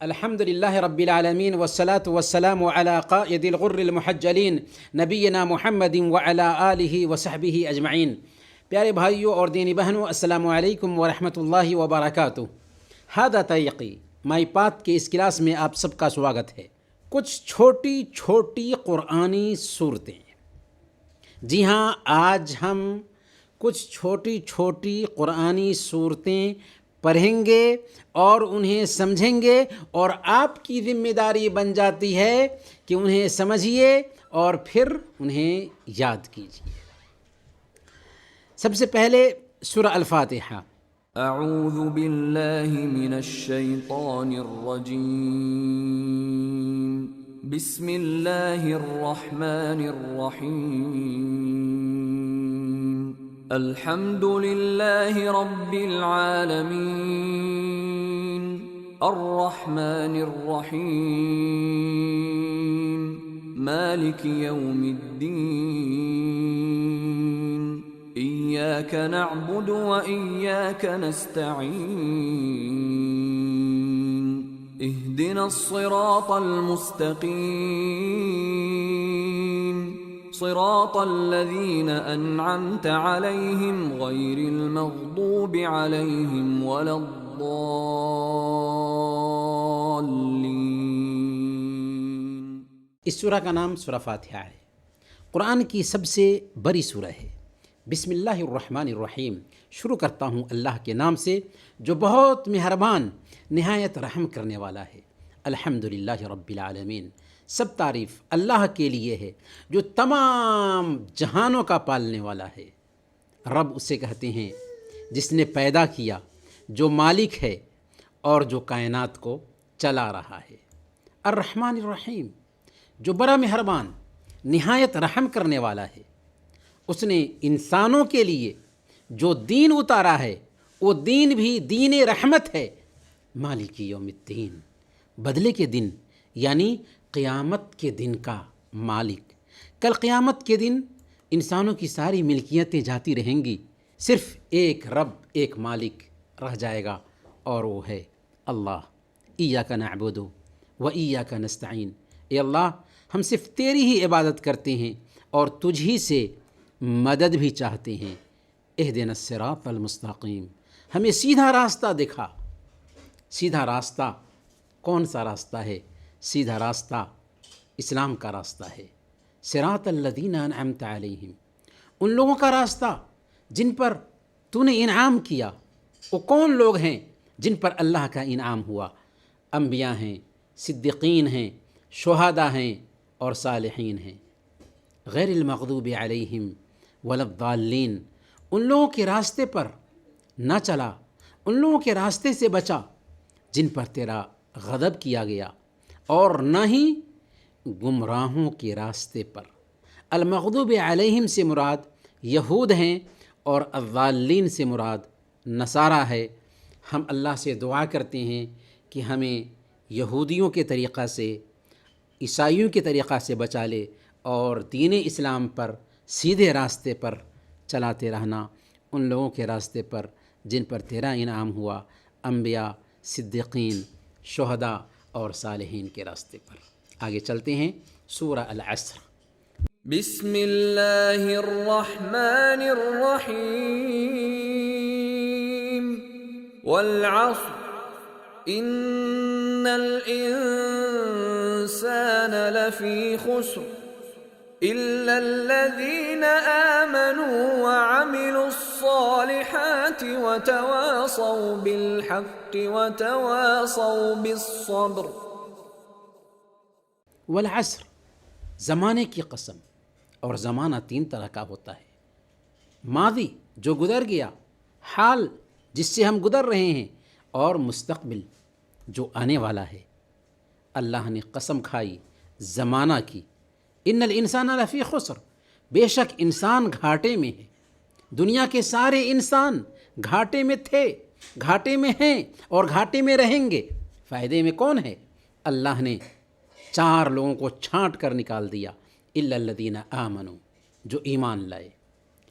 الحمد للہ رب العالمین والصلاة والسلام علی قائد الغر المحجلین نبینا محمد وعلی آلہ وصحبہ اجمعین۔ پیارے بھائیوں اور دینی بہنوں، السلام علیکم ورحمۃ اللہ وبرکاتہ۔ ہذا طریقی مائی پاتھ کے اس کلاس میں آپ سب کا سواگت ہے۔ کچھ چھوٹی چھوٹی قرآنی صورتیں۔ جی ہاں، آج ہم کچھ چھوٹی چھوٹی قرآنی صورتیں پڑھیں گے اور انہیں سمجھیں گے، اور آپ کی ذمہ داری بن جاتی ہے کہ انہیں سمجھیے اور پھر انہیں یاد کیجیے۔ سب سے پہلے سورہ الفاتحہ۔ اعوذ باللہ من الشیطان الرجیم، بسم اللہ الرحمن الرحیم، الحمد للہ رب العالمین، الرحمن الرحیم، مالک یوم الدین، إياك نعبد وإياك نستعين، اهدنا الصراط المستقيم، صراط الذين أنعمت عليهم غير المغضوب عليهم ولا الضالين۔ اس سورہ کا نام سورہ فاتحہ ہے۔ قرآن کی سب سے بڑی سورہ ہے۔ بسم اللہ الرحمن الرحیم، شروع کرتا ہوں اللہ کے نام سے جو بہت مہربان نہایت رحم کرنے والا ہے۔ الحمدللہ رب العالمین، سب تعریف اللہ کے لیے ہے جو تمام جہانوں کا پالنے والا ہے۔ رب اسے کہتے ہیں جس نے پیدا کیا، جو مالک ہے اور جو کائنات کو چلا رہا ہے۔ الرحمن الرحیم، جو بڑا مہربان نہایت رحم کرنے والا ہے۔ اس نے انسانوں کے لیے جو دین اتارا ہے وہ دین بھی دین رحمت ہے۔ مالک یوم الدین، بدلے کے دن یعنی قیامت کے دن کا مالک۔ کل قیامت کے دن انسانوں کی ساری ملکیتیں جاتی رہیں گی، صرف ایک رب، ایک مالک رہ جائے گا، اور وہ ہے اللہ۔ ایاک نعبد و ایاک نستعین، اے اللہ ہم صرف تیری ہی عبادت کرتے ہیں اور تجھ ہی سے مدد بھی چاہتے ہیں۔ اہدنا الصراط المستقیم، ہمیں سیدھا راستہ دکھا۔ سیدھا راستہ کون سا راستہ ہے؟ سیدھا راستہ اسلام کا راستہ ہے۔ صراط الذین انعمت علیہم، ان لوگوں کا راستہ جن پر تو نے انعام کیا۔ وہ کون لوگ ہیں جن پر اللہ کا انعام ہوا؟ انبیاء ہیں، صدیقین ہیں، شہداء ہیں اور صالحین ہیں۔ غیر المغضوب علیہم ولا الضالین، ان لوگوں کے راستے پر نہ چلا، ان لوگوں کے راستے سے بچا جن پر تیرا غضب کیا گیا، اور نہ ہی گمراہوں کے راستے پر۔ المغضوب علیہم سے مراد یہود ہیں اور الضالین سے مراد نصارہ ہے۔ ہم اللہ سے دعا کرتے ہیں کہ ہمیں یہودیوں کے طریقہ سے، عیسائیوں کے طریقہ سے بچا لے اور دین اسلام پر سیدھے راستے پر چلاتے رہنا، ان لوگوں کے راستے پر جن پر تیرا انعام ہوا، انبیاء، صدیقین، شہداء اور صالحین کے راستے پر۔ آگے چلتے ہیں سورہ العصر۔ بسم اللہ الرحمن الرحیم، والعصر ان الانسان لفی خسر إلا الذين آمنوا وعملوا الصالحات وتواصوا بالحق وتواصوا بالصبر۔ والعصر، زمانے کی قسم، اور زمانہ تین طرح کا ہوتا ہے۔ ماضی جو گزر گیا، حال جس سے ہم گزر رہے ہیں، اور مستقبل جو آنے والا ہے۔ اللہ نے قسم کھائی زمانہ کی۔ ان الانسان لفی خسر، بے شک انسان گھاٹے میں ہے۔ دنیا کے سارے انسان گھاٹے میں تھے، گھاٹے میں ہیں اور گھاٹے میں رہیں گے۔ فائدے میں کون ہے؟ اللہ نے چار لوگوں کو چھانٹ کر نکال دیا، الا الذین آمنوا، جو ایمان لائے،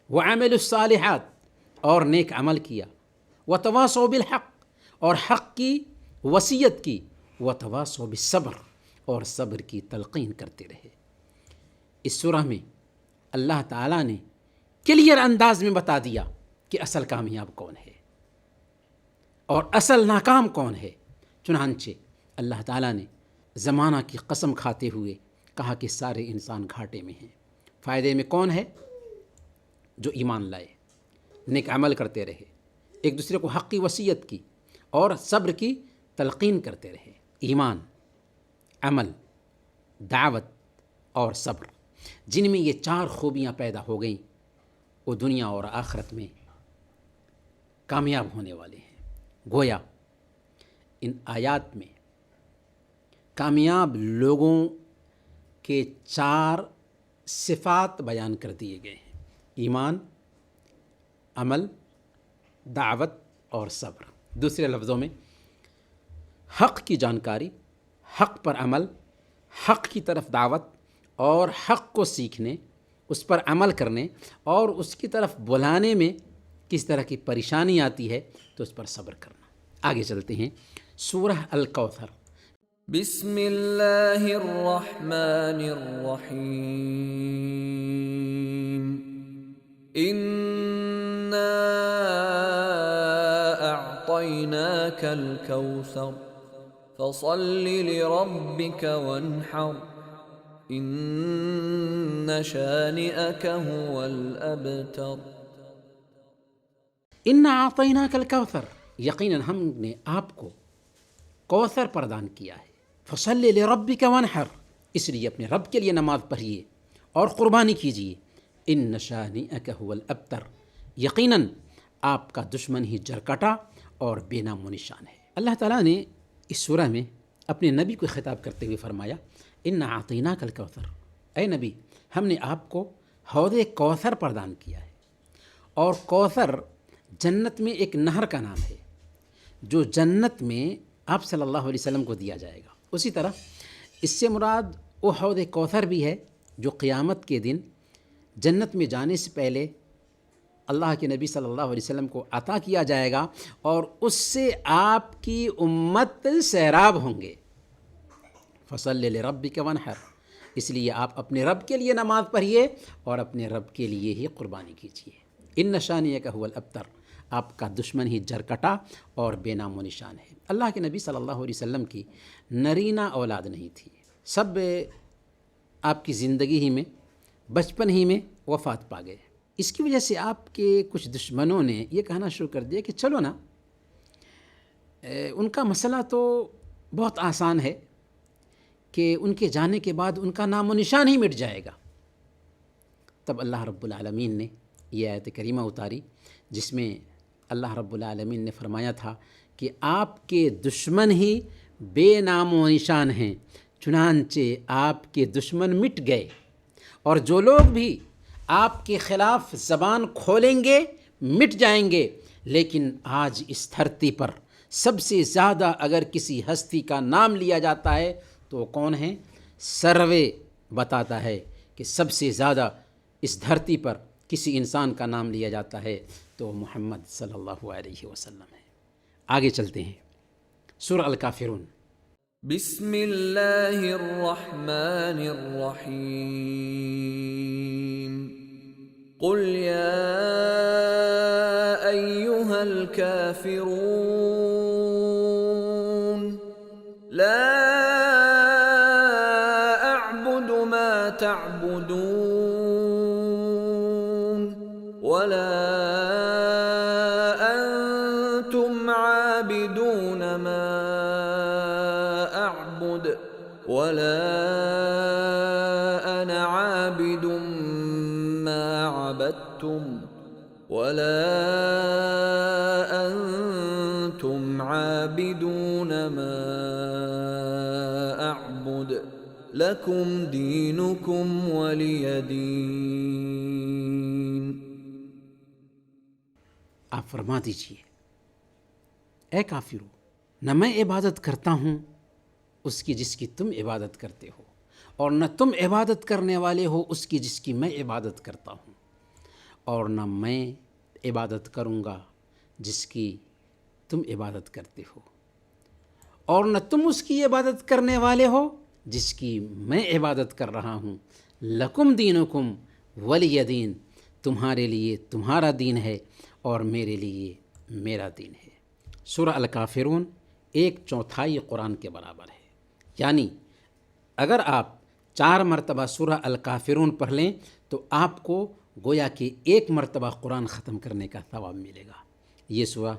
وعملوا الصالحات، اور نیک عمل کیا، وتواصوا بالحق، اور حق کی وصیت کی، وتواصوا بالصبر، اور صبر کی تلقین کرتے رہے۔ اس سورہ میں اللہ تعالیٰ نے کلیئر انداز میں بتا دیا کہ اصل کامیاب کون ہے اور اصل ناکام کون ہے۔ چنانچہ اللہ تعالیٰ نے زمانہ کی قسم کھاتے ہوئے کہا کہ سارے انسان گھاٹے میں ہیں۔ فائدے میں کون ہے؟ جو ایمان لائے، نیک عمل کرتے رہے، ایک دوسرے کو حق کی وصیت کی اور صبر کی تلقین کرتے رہے۔ ایمان، عمل، دعوت اور صبر، جن میں یہ 4 خوبیاں پیدا ہو گئیں، وہ دنیا اور آخرت میں کامیاب ہونے والے ہیں۔ گویا ان آیات میں کامیاب لوگوں کے 4 صفات بیان کر دیے گئے ہیں: ایمان، عمل، دعوت اور صبر۔ دوسرے لفظوں میں حق کی جانکاری، حق پر عمل، حق کی طرف دعوت اور حق کو سیکھنے، اس پر عمل کرنے اور اس کی طرف بلانے میں کس طرح کی پریشانی آتی ہے تو اس پر صبر کرنا۔ آگے چلتے ہیں، سورہ الکوثر۔ بسم اللہ الرحمن الرحیم، انا اعطیناک الکوثر فصل لربک وانحر ان شانئک هو الابتر۔ انا اعطیناک الکوثر، یقیناً ہم نے آپ کو کوثر پردان کیا ہے۔ فصل لربک وانحر، اس لیے اپنے رب کے لیے نماز پڑھیے اور قربانی کیجیے۔ ان شانئک هو الابتر، یقیناً آپ کا دشمن ہی جرکٹا اور بے نام و نشان ہے۔ اللہ تعالیٰ نے اس سورہ میں اپنے نبی کو خطاب کرتے ہوئے فرمایا، انا اعطیناک الکوثر، اے نبی ہم نے آپ کو حوض کوثر پردان کیا ہے۔ اور کوثر جنت میں ایک نہر کا نام ہے جو جنت میں آپ صلی اللہ علیہ وسلم کو دیا جائے گا۔ اسی طرح اس سے مراد وہ حوض کوثر بھی ہے جو قیامت کے دن جنت میں جانے سے پہلے اللہ کے نبی صلی اللہ علیہ وسلم کو عطا کیا جائے گا، اور اس سے آپ کی امت سیراب ہوں گے۔ فصل لربک وانحر، اس لیے آپ اپنے رب کے لیے نماز پڑھیے اور اپنے رب کے لیے ہی قربانی کیجیے۔ ان شانئک هو الابتر، آپ کا دشمن ہی جرکٹا اور بے نام و نشان ہے۔ اللہ کے نبی صلی اللہ علیہ وسلم کی نرینہ اولاد نہیں تھی، سب آپ کی زندگی ہی میں، بچپن ہی میں وفات پا گئے۔ اس کی وجہ سے آپ کے کچھ دشمنوں نے یہ کہنا شروع کر دیا کہ چلو نا، ان کا مسئلہ تو بہت آسان ہے کہ ان کے جانے کے بعد ان کا نام و نشان ہی مٹ جائے گا۔ تب اللہ رب العالمین نے یہ آیت کریمہ اتاری جس میں اللہ رب العالمین نے فرمایا تھا کہ آپ کے دشمن ہی بے نام و نشان ہیں، چنانچہ آپ کے دشمن مٹ گئے، اور جو لوگ بھی آپ کے خلاف زبان کھولیں گے مٹ جائیں گے۔ لیکن آج اس دھرتی پر سب سے زیادہ اگر کسی ہستی کا نام لیا جاتا ہے تو وہ کون ہے؟ سروے بتاتا ہے کہ سب سے زیادہ اس دھرتی پر کسی انسان کا نام لیا جاتا ہے تو وہ محمد صلی اللہ علیہ وسلم ہے۔ آگے چلتے ہیں، سورہ الکافرون۔ بسم اللہ الرحمن الرحیم، قل یا ایہا الکافرون لا اعبد ما تعبدون ولا انتم عابدون ما اعبد ولا انا عابد ما عبدتم ولا انتم عابدون ما اعبد لکم دینکم ولی دین۔ آپ فرما دیجئے، اے کافرو، نہ میں عبادت کرتا ہوں اس کی جس کی تم عبادت کرتے ہو، اور نہ تم عبادت کرنے والے ہو اس کی جس کی میں عبادت کرتا ہوں، اور نہ میں عبادت کروں گا جس کی تم عبادت کرتے ہو، اور نہ تم اس کی عبادت کرنے والے ہو جس کی میں عبادت کر رہا ہوں۔ لکم دینکم ولی دین، تمہارے لیے تمہارا دین ہے اور میرے لیے میرا دین ہے۔ سورہ الکافرون 1/4 قرآن کے برابر ہے، یعنی اگر آپ 4 مرتبہ سورہ الکافرون پڑھ لیں تو آپ کو گویا کہ 1 مرتبہ قرآن ختم کرنے کا ثواب ملے گا۔ یہ سورہ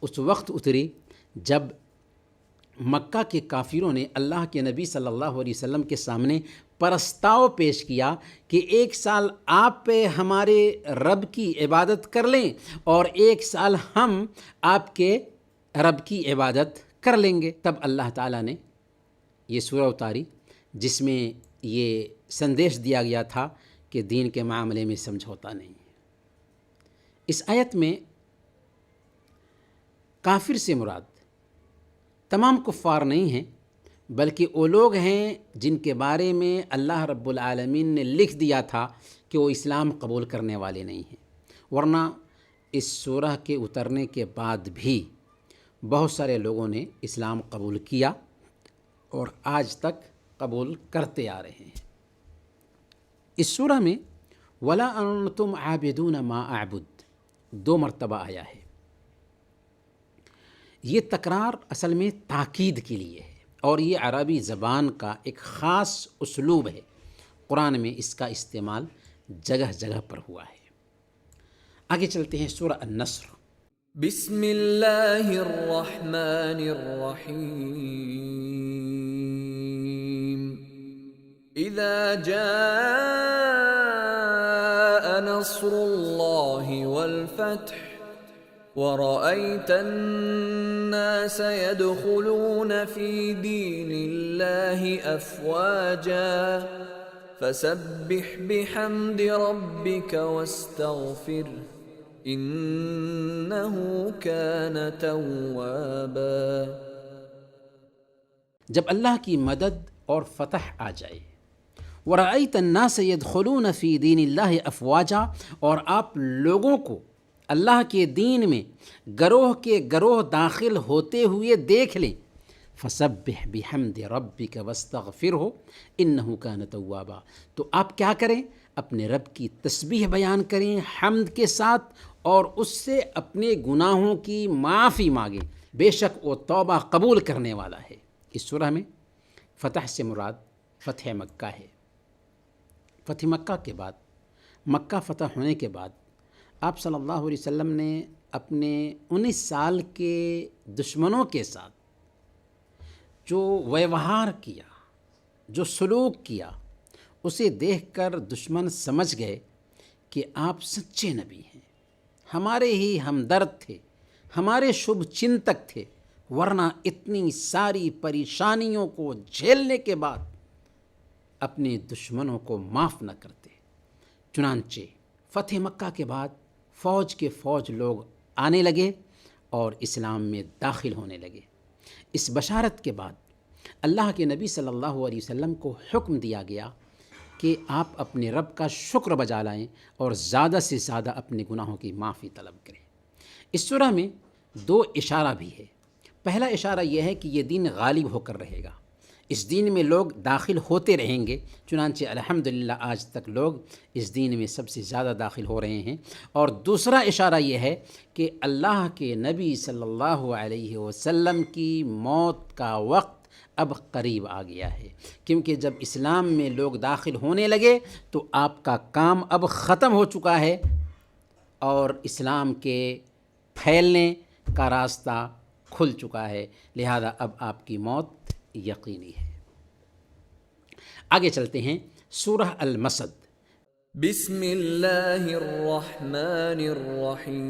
اس وقت اتری جب مکہ کے کافروں نے اللہ کے نبی صلی اللہ علیہ وسلم کے سامنے پرستاؤ پیش کیا کہ 1 سال آپ ہمارے رب کی عبادت کر لیں اور 1 سال ہم آپ کے رب کی عبادت کر لیں گے۔ تب اللہ تعالیٰ نے یہ سورہ اتاری جس میں یہ سندیش دیا گیا تھا کہ دین کے معاملے میں سمجھوتا نہیں ہے۔ اس آیت میں کافر سے مراد تمام کفار نہیں ہیں، بلکہ وہ لوگ ہیں جن کے بارے میں اللہ رب العالمین نے لکھ دیا تھا کہ وہ اسلام قبول کرنے والے نہیں ہیں، ورنہ اس سورہ کے اترنے کے بعد بھی بہت سارے لوگوں نے اسلام قبول کیا اور آج تک قبول کرتے آ رہے ہیں۔ اس سورہ میں وَلَا أَنْتُمْ عَابِدُونَ مَا أَعْبُدُ 2 مرتبہ آیا ہے۔ یہ تکرار اصل میں تاکید کے لیے ہے اور یہ عربی زبان کا ایک خاص اسلوب ہے، قرآن میں اس کا استعمال جگہ جگہ پر ہوا ہے۔ آگے چلتے ہیں سورہ النصر۔ بسم اللہ الرحمن الرحیم۔ اذا جاء نصر اللہ والفتح ورأيت الناس يدخلون في دين الله أفواجا فسبح بحمد ربك واستغفره إنه كان توابا۔ جب اللہ کی مدد اور فتح آ جائے، وَرَأَيْتَ النَّاسَ يَدْخُلُونَ فِي دِينِ اللَّهِ أَفْوَاجًا، اور آپ لوگوں کو اللہ کے دین میں گروہ کے گروہ داخل ہوتے ہوئے دیکھ لیں، فَسَبِّحْ بِحَمْدِ رَبِّكَ وَاسْتَغْفِرْهُ إِنَّهُ كَانَ تَوَّابًا، تو آپ کیا کریں؟ اپنے رب کی تسبیح بیان کریں حمد کے ساتھ اور اس سے اپنے گناہوں کی معافی مانگیں، بے شک وہ توبہ قبول کرنے والا ہے۔ اس سورہ میں فتح سے مراد فتح مکہ ہے۔ فتح مکہ کے بعد، مکہ فتح ہونے کے بعد آپ صلی اللہ علیہ وسلم نے اپنے 19 سال کے دشمنوں کے ساتھ جو ویوہار کیا، جو سلوک کیا، اسے دیکھ کر دشمن سمجھ گئے کہ آپ سچے نبی ہیں، ہمارے ہی ہمدرد تھے، ہمارے شبھ چنتک تھے، ورنہ اتنی ساری پریشانیوں کو جھیلنے کے بعد اپنے دشمنوں کو معاف نہ کرتے۔ چنانچہ فتح مکہ کے بعد فوج کے فوج لوگ آنے لگے اور اسلام میں داخل ہونے لگے۔ اس بشارت کے بعد اللہ کے نبی صلی اللہ علیہ وسلم کو حکم دیا گیا کہ آپ اپنے رب کا شکر بجا لائیں اور زیادہ سے زیادہ اپنے گناہوں کی معافی طلب کریں۔ اس سورہ میں 2 اشارہ بھی ہے۔ پہلا اشارہ یہ ہے کہ یہ دین غالب ہو کر رہے گا، اس دین میں لوگ داخل ہوتے رہیں گے، چنانچہ الحمدللہ آج تک لوگ اس دین میں سب سے زیادہ داخل ہو رہے ہیں۔ اور دوسرا اشارہ یہ ہے کہ اللہ کے نبی صلی اللہ علیہ وسلم کی موت کا وقت اب قریب آ گیا ہے، کیونکہ جب اسلام میں لوگ داخل ہونے لگے تو آپ کا کام اب ختم ہو چکا ہے اور اسلام کے پھیلنے کا راستہ کھل چکا ہے، لہذا اب آپ کی موت یقینی ہے۔ آگے چلتے ہیں سورہ المسد۔ بسم اللہ الرحمن الرحیم۔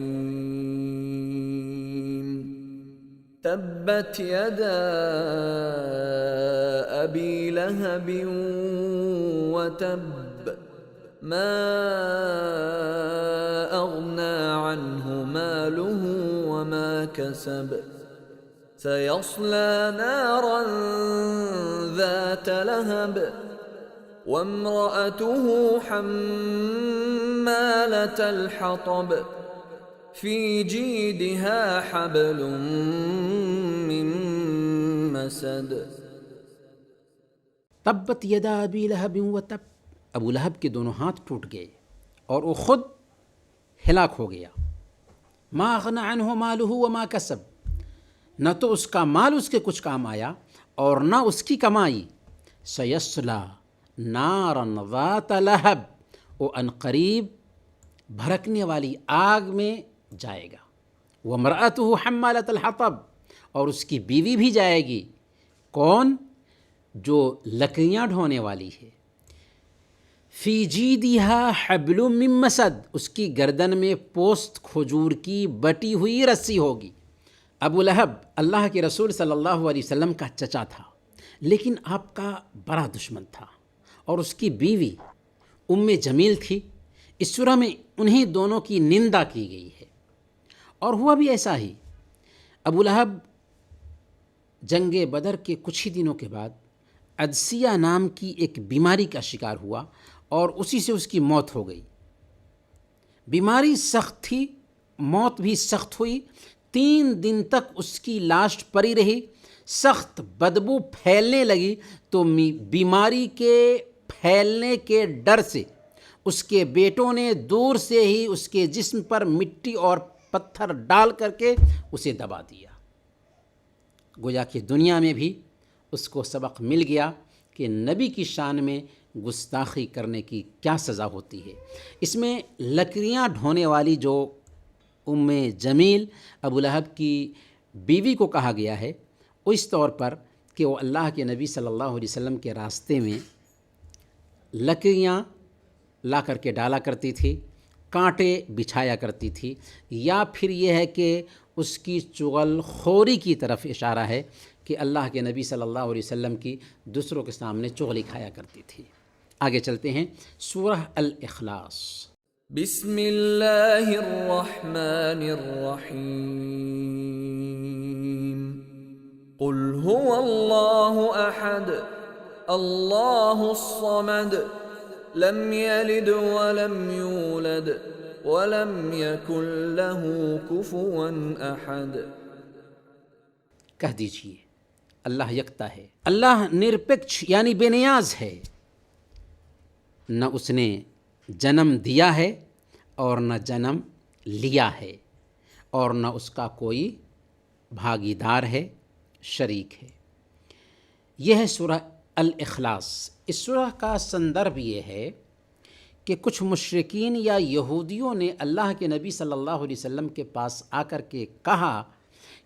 تبت یدا ابی لہب وتب ما اغنى عنہ مالہ وما کسب سيصلى نارا ذات لهب وامرأته حمالة الحطب في جيدها حبل من مسد تبت یدا ابی لہب و تب، ابو لہب کے دونوں ہاتھ ٹوٹ گئے اور وہ خود ہلاک ہو گیا۔ ما اغنی عنہ مالہ وما کسب، نہ تو اس کا مال اس کے کچھ کام آیا اور نہ اس کی کمائی۔ سیصلی نارا ذات لہب، وہ عنقریب بھڑکنے والی آگ میں جائے گا۔ وامرأتہ حمالۃ الحطب، اور اس کی بیوی بھی جائے گی۔ کون؟ جو لکڑیاں ڈھونے والی ہے۔ فی جیدہا حبل من مسد، اس کی گردن میں پوست کھجور کی بٹی ہوئی رسی ہوگی۔ ابو لہب اللہ کے رسول صلی اللہ علیہ وسلم کا چچا تھا، لیکن آپ کا بڑا دشمن تھا، اور اس کی بیوی ام جمیل تھی۔ اس سورہ میں انہیں دونوں کی نندا کی گئی ہے، اور ہوا بھی ایسا ہی۔ ابو لہب جنگ بدر کے کچھ ہی دنوں کے بعد عدسیہ نام کی ایک بیماری کا شکار ہوا، اور اسی سے اس کی موت ہو گئی۔ بیماری سخت تھی، موت بھی سخت ہوئی۔ 3 دن تک اس کی لاش پڑی رہی، سخت بدبو پھیلنے لگی، تو بیماری کے پھیلنے کے ڈر سے اس کے بیٹوں نے دور سے ہی اس کے جسم پر مٹی اور پتھر ڈال کر کے اسے دبا دیا۔ گویا کہ دنیا میں بھی اس کو سبق مل گیا کہ نبی کی شان میں گستاخی کرنے کی کیا سزا ہوتی ہے۔ اس میں لکڑیاں ڈھونے والی جو ام جمیل ابو لہب کی بیوی کو کہا گیا ہے، وہ اس طور پر کہ وہ اللہ کے نبی صلی اللہ علیہ وسلم کے راستے میں لکڑیاں لا کر کے ڈالا کرتی تھی، کانٹے بچھایا کرتی تھی، یا پھر یہ ہے کہ اس کی چغل خوری کی طرف اشارہ ہے کہ اللہ کے نبی صلی اللہ علیہ وسلم کی دوسروں کے سامنے چغلی کھایا کرتی تھی۔ آگے چلتے ہیں، سورہ الاخلاص۔ بسم اللہ الرحمن الرحیم۔ قل هو اللہ احد اللہ الصمد لم یلد ولم یولد ولم یکن له کفوا احد۔ کہہ دیجئے اللہ یکتا ہے، اللہ نرپیکش یعنی بے نیاز ہے، نہ اس نے جنم دیا ہے اور نہ جنم لیا ہے، اور نہ اس کا کوئی بھاگیدار ہے، شریک ہے۔ یہ ہے سورہ الاخلاص۔ اس سورہ کا سندرب یہ ہے کہ کچھ مشرکین یا یہودیوں نے اللہ کے نبی صلی اللہ علیہ وسلم کے پاس آ کر کے کہا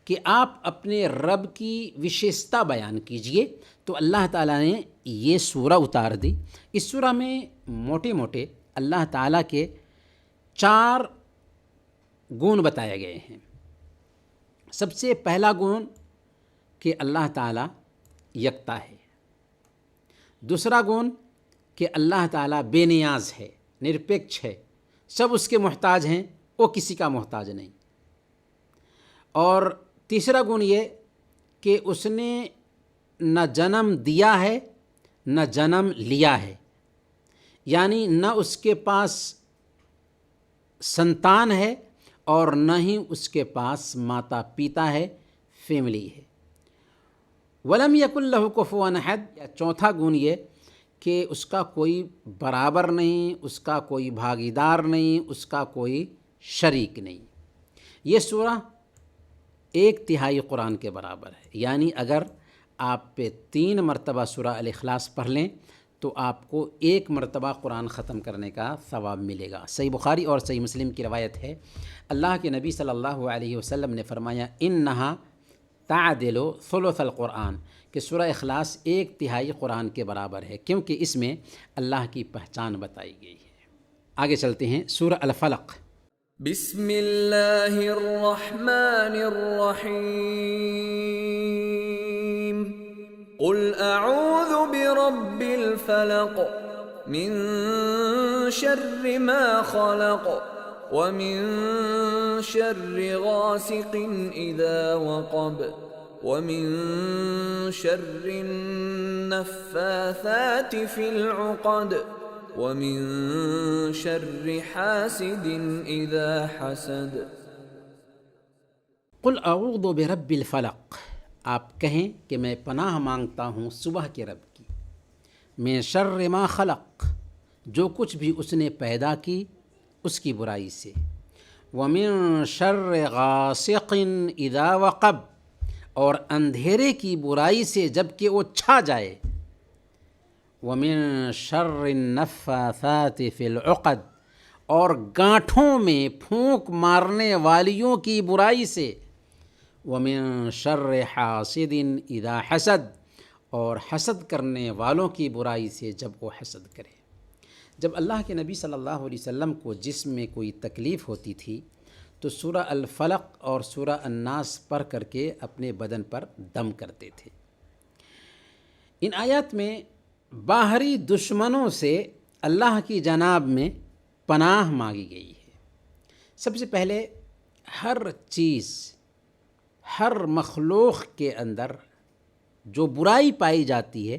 کہ آپ اپنے رب کی وشیشتا بیان کیجئے، تو اللہ تعالیٰ نے یہ سورہ اتار دی۔ اس سورہ میں موٹے موٹے اللہ تعالیٰ کے 4 گن بتائے گئے ہیں۔ سب سے پہلا گن کہ اللہ تعالیٰ یکتا ہے، دوسرا گن کہ اللہ تعالیٰ بے نیاز ہے، نرپیکش ہے، سب اس کے محتاج ہیں، وہ کسی کا محتاج نہیں، اور تیسرا گن یہ کہ اس نے نہ جنم دیا ہے نہ جنم لیا ہے، یعنی نہ اس کے پاس سنتان ہے اور نہ ہی اس کے پاس ماتا پیتا ہے، فیملی ہے۔ ولم یکن لہ کفوا احد، یا چوتھا گن یہ کہ اس کا کوئی برابر نہیں، اس کا کوئی بھاگیدار نہیں، اس کا کوئی شریک نہیں۔ یہ سورہ 1/3 قرآن کے برابر ہے، یعنی اگر آپ پہ 3 مرتبہ سورہ الاخلاص پڑھ لیں تو آپ کو 1 مرتبہ قرآن ختم کرنے کا ثواب ملے گا۔ صحیح بخاری اور صحیح مسلم کی روایت ہے، اللہ کے نبی صلی اللہ علیہ وسلم نے فرمایا انہا تعدل ثلث القرآن، کہ سورہ اخلاص 1/3 قرآن کے برابر ہے، کیونکہ اس میں اللہ کی پہچان بتائی گئی ہے۔ آگے چلتے ہیں، سورہ الفلق۔ بسم اللہ الرحمن الرحیم۔ قل اعوذ برب الفلق من شر ما خلق ومن شر غاسق اذا وقب ومن شر النفاثات في العقد ومن شر حاسد اذا حسد۔ قل اعوذ برب الفلق، آپ کہیں کہ میں پناہ مانگتا ہوں صبح کے رب کی، من شر ما خلق، جو کچھ بھی اس نے پیدا کی اس کی برائی سے، ومن شر غاسق اذا وقب، اور اندھیرے کی برائی سے جب کہ وہ چھا جائے، ومن شر النفاثات فی العقد، اور گانٹھوں میں پھونک مارنے والیوں کی برائی سے، ومن شر حاسد اذا حسد، اور حسد کرنے والوں کی برائی سے جب وہ حسد کرے۔ جب اللہ کے نبی صلی اللہ علیہ وسلم کو جسم میں کوئی تکلیف ہوتی تھی تو سورہ الفلق اور سورہ الناس پڑھ کر کے اپنے بدن پر دم کرتے تھے۔ ان آیات میں باہری دشمنوں سے اللہ کی جناب میں پناہ مانگی گئی ہے۔ سب سے پہلے ہر چیز، ہر مخلوق کے اندر جو برائی پائی جاتی ہے،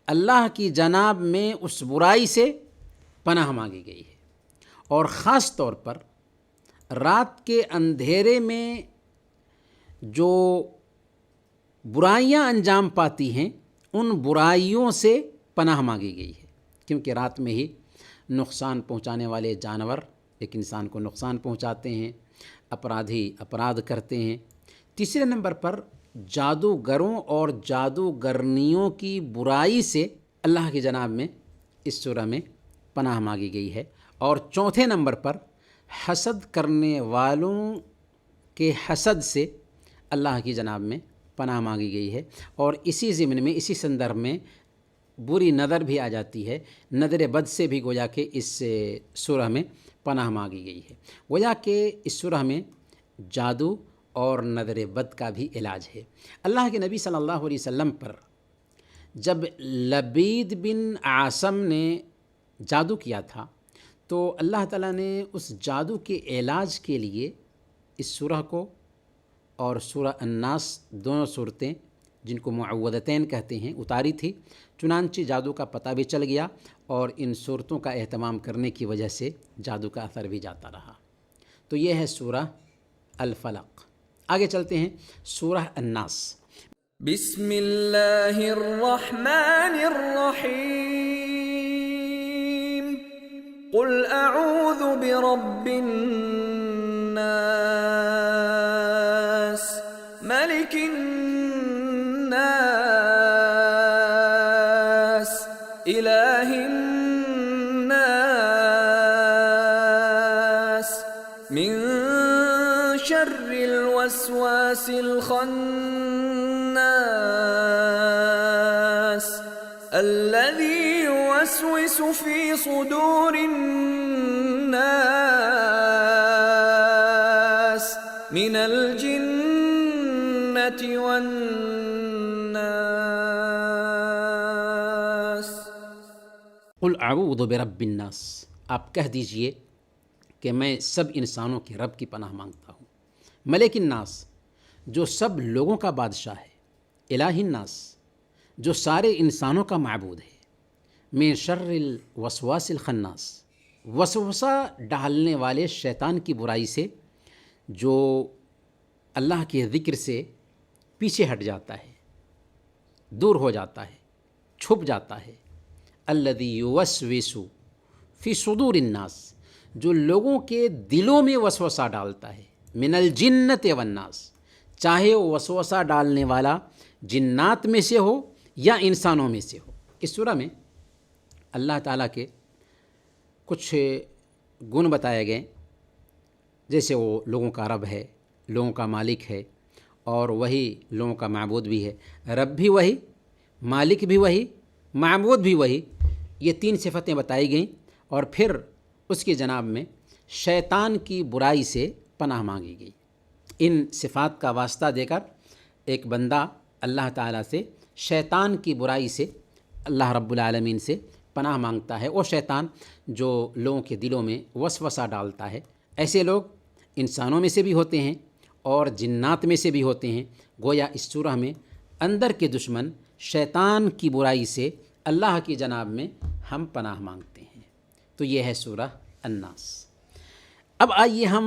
اللہ کی جناب میں اس برائی سے پناہ مانگی گئی ہے، اور خاص طور پر رات کے اندھیرے میں جو برائیاں انجام پاتی ہیں ان برائیوں سے پناہ مانگی گئی ہے، کیونکہ رات میں ہی نقصان پہنچانے والے جانور ایک انسان کو نقصان پہنچاتے ہیں، اپرادھی اپرادھ کرتے ہیں۔ تیسرے نمبر پر جادوگروں اور جادوگرنیوں کی برائی سے اللہ کی جناب میں اس سورہ میں پناہ مانگی گئی ہے، اور چوتھے نمبر پر حسد کرنے والوں کے حسد سے اللہ کی جناب میں پناہ مانگی گئی ہے، اور اسی ضمن میں اسی سندرب میں بری نظر بھی آ جاتی ہے، نظر بد سے بھی گویا کہ اس سورہ میں پناہ مانگی گئی ہے۔ گویا کہ اس سورہ میں جادو اور نظر بد کا بھی علاج ہے۔ اللہ کے نبی صلی اللہ علیہ وسلم پر جب لبید بن عاصم نے جادو کیا تھا تو اللہ تعالیٰ نے اس جادو کے علاج کے لیے اس سورہ کو اور سورہ الناس دونوں صورتیں جن کو معوذتین کہتے ہیں اتاری تھی، چنانچہ جادو کا پتہ بھی چل گیا، اور ان صورتوں کا اہتمام کرنے کی وجہ سے جادو کا اثر بھی جاتا رہا۔ تو یہ ہے سورہ الفلق۔ آگے چلتے ہیں سورہ الناس۔ بسم اللہ الرحمن الرحیم، قل اعوذ برب الناس، ملک الناس، الہ الناس، من شر الوسواس الخناس، الذي يوسوس في صدور الناس، من الجنة والناس۔ قل اعوذ برب الناس، آپ کہہ دیجئے کہ میں سب انسانوں کے رب کی پناہ مانگتا ہوں، ملک الناس جو سب لوگوں کا بادشاہ ہے، الہ الناس جو سارے انسانوں کا معبود ہے، من شر الوسواس الخناس، وسوسہ ڈالنے والے شیطان کی برائی سے جو اللہ کے ذکر سے پیچھے ہٹ جاتا ہے، دور ہو جاتا ہے، چھپ جاتا ہے، الذی یوسوس فی صدور الناس جو لوگوں کے دلوں میں وسوسہ ڈالتا ہے، من الجنۃ والناس چاہے وہ وسوسہ ڈالنے والا جنات میں سے ہو یا انسانوں میں سے ہو۔ اس سورہ میں اللہ تعالیٰ کے کچھ گن بتائے گئے، جیسے وہ لوگوں کا رب ہے، لوگوں کا مالک ہے، اور وہی لوگوں کا معبود بھی ہے۔ رب بھی وہی، مالک بھی وہی، معبود بھی وہی، یہ تین صفتیں بتائی گئیں، اور پھر اس کی جناب میں شیطان کی برائی سے پناہ مانگی گئی۔ ان صفات کا واسطہ دے کر ایک بندہ اللہ تعالیٰ سے شیطان کی برائی سے اللہ رب العالمین سے پناہ مانگتا ہے۔ وہ شیطان جو لوگوں کے دلوں میں وسوسہ ڈالتا ہے، ایسے لوگ انسانوں میں سے بھی ہوتے ہیں اور جنات میں سے بھی ہوتے ہیں۔ گویا اس سورہ میں اندر کے دشمن شیطان کی برائی سے اللہ کی جناب میں ہم پناہ مانگتے ہیں۔ تو یہ ہے سورہ الناس۔ اب آئیے ہم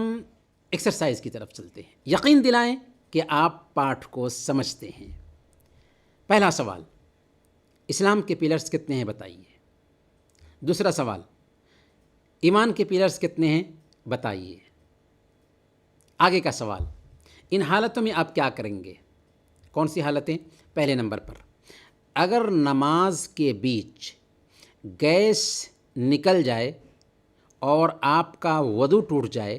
ایکسرسائز کی طرف چلتے ہیں. یقین دلائیں کہ آپ پاٹھ کو سمجھتے ہیں. پہلا سوال، اسلام کے پلرز کتنے ہیں بتائیے. دوسرا سوال، ایمان کے پلرز کتنے ہیں بتائیے. آگے کا سوال، ان حالتوں میں آپ کیا کریں گے. کون سی حالتیں؟ پہلے نمبر پر، اگر نماز کے بیچ گیس نکل جائے اور آپ کا وضو ٹوٹ جائے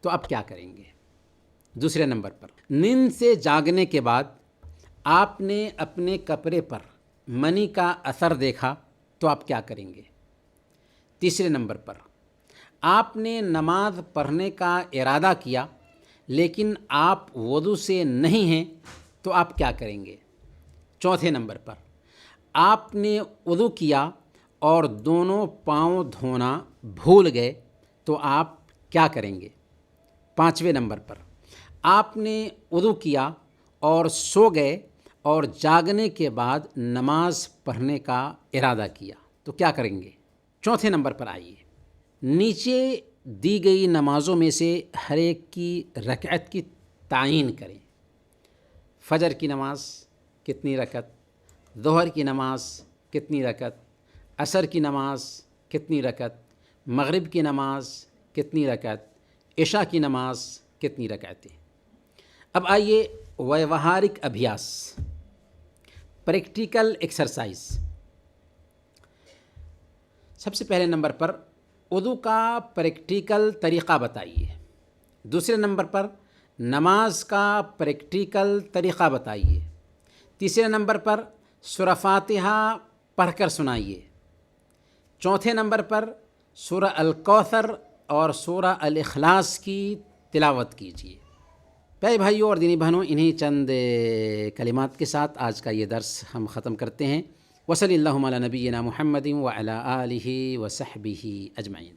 تو آپ کیا کریں گے. دوسرے نمبر پر، نیند سے جاگنے کے بعد آپ نے اپنے کپڑے پر منی کا اثر دیکھا تو آپ کیا کریں گے. تیسرے نمبر پر، آپ نے نماز پڑھنے کا ارادہ کیا لیکن آپ وضو سے نہیں ہیں تو آپ کیا کریں گے. چوتھے نمبر پر، آپ نے وضو کیا اور دونوں پاؤں دھونا بھول گئے تو آپ کیا کریں گے. پانچویں نمبر پر، آپ نے وضو کیا اور سو گئے اور جاگنے کے بعد نماز پڑھنے کا ارادہ کیا تو کیا کریں گے. چوتھے نمبر پر آئیے، نیچے دی گئی نمازوں میں سے ہر ایک کی رکعت کی تعیین کریں. فجر کی نماز کتنی رکعت، ظہر کی نماز کتنی رکعت، عصر کی نماز کتنی رکعت، مغرب کی نماز کتنی رکعت، عشاء کی نماز کتنی رکعتیں. اب آئیے ویوہارک ابھیاس، پریکٹیکل ایکسرسائز. سب سے پہلے نمبر پر وضو کا پریکٹیکل طریقہ بتائیے. دوسرے نمبر پر نماز کا پریکٹیکل طریقہ بتائیے. تیسرے نمبر پر سورہ فاتحہ پڑھ کر سنائیے. چوتھے نمبر پر سورہ الکوثر اور سورہ الاخلاص کی تلاوت کیجیے. پیارے بھائیوں اور دینی بہنوں، انہی چند کلمات کے ساتھ آج کا یہ درس ہم ختم کرتے ہیں. وصلی اللہم علی نبینا محمد وعلی آلہ وصحبہ اجمعین.